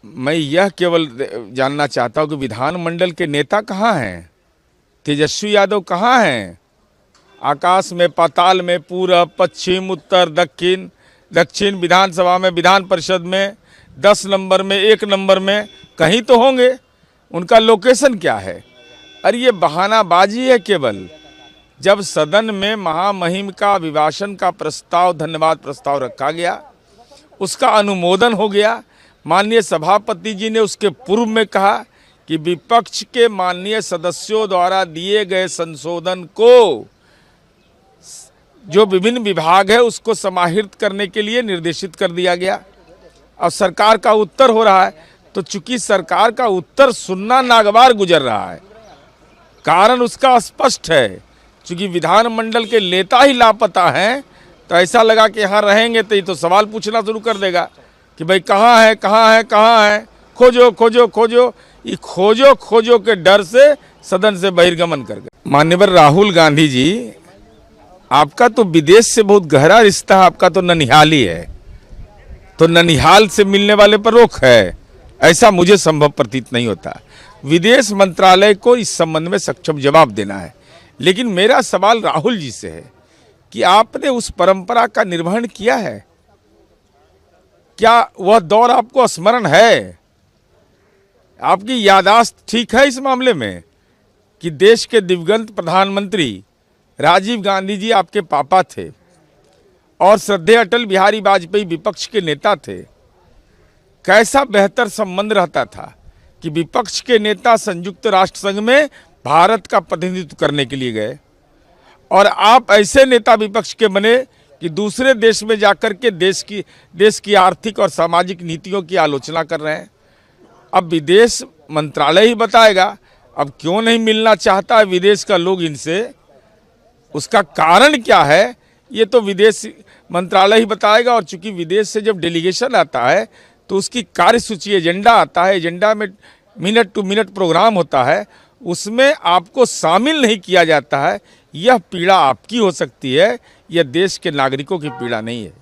मैं यह केवल जानना चाहता हूं कि विधानमंडल के नेता कहाँ हैं? तेजस्वी यादव कहाँ हैं? आकाश में, पाताल में, पूरब, पश्चिम, उत्तर, दक्षिण विधानसभा में, विधान परिषद में, 10 नंबर में, 1 नंबर में कहीं तो होंगे। उनका लोकेशन क्या है? अरे ये बहानाबाजी है केवल। जब सदन में महामहिम का अभिभाषण का प्रस्ताव, धन्यवाद प्रस्ताव रखा गया, उसका अनुमोदन हो गया। माननीय सभापति जी ने उसके पूर्व में कहा कि विपक्ष के माननीय सदस्यों द्वारा दिए गए संशोधन को जो विभिन्न विभाग है उसको समाहित करने के लिए निर्देशित कर दिया गया। अब सरकार का उत्तर हो रहा है, तो चूंकि सरकार का उत्तर सुनना नागवार गुजर रहा है, कारण उसका स्पष्ट है। चूंकि विधानमंडल के नेता ही लापता हैं, तो ऐसा लगा कि यहाँ रहेंगे तो ये तो सवाल पूछना शुरू कर देगा कि भाई कहाँ है, कहाँ है, कहाँ है, खोजो खोजो खोजो। ये खोजो खोजो के डर से सदन से बहिर्गमन कर गए। माननीय राहुल गांधी जी, आपका तो विदेश से बहुत गहरा रिश्ता है, आपका तो ननिहाल ही है, तो ननिहाल से मिलने वाले पर रोक है, ऐसा मुझे संभव प्रतीत नहीं होता। विदेश मंत्रालय को इस संबंध में सक्षम जवाब देना है। लेकिन मेरा सवाल राहुल जी से है कि आपने उस परंपरा का निर्वहन किया है क्या? वह दौर आपको स्मरण है? आपकी याददाश्त ठीक है इस मामले में कि देश के दिवंगत प्रधानमंत्री राजीव गांधी जी आपके पापा थे और श्रद्धेय अटल बिहारी वाजपेयी विपक्ष के नेता थे। कैसा बेहतर संबंध रहता था कि विपक्ष के नेता संयुक्त राष्ट्र संघ में भारत का प्रतिनिधित्व करने के लिए गए और आप ऐसे नेता विपक्ष के बने कि दूसरे देश में जाकर के देश की आर्थिक और सामाजिक नीतियों की आलोचना कर रहे हैं। अब विदेश मंत्रालय ही बताएगा। अब क्यों नहीं मिलना चाहता है विदेश का लोग इनसे, उसका कारण क्या है, ये तो विदेश मंत्रालय ही बताएगा। और चूंकि विदेश से जब डेलीगेशन आता है तो उसकी कार्यसूची, एजेंडा आता है, एजेंडा में मिनट टू मिनट प्रोग्राम होता है, उसमें आपको शामिल नहीं किया जाता है। यह पीड़ा आपकी हो सकती है, यह देश के नागरिकों की पीड़ा नहीं है।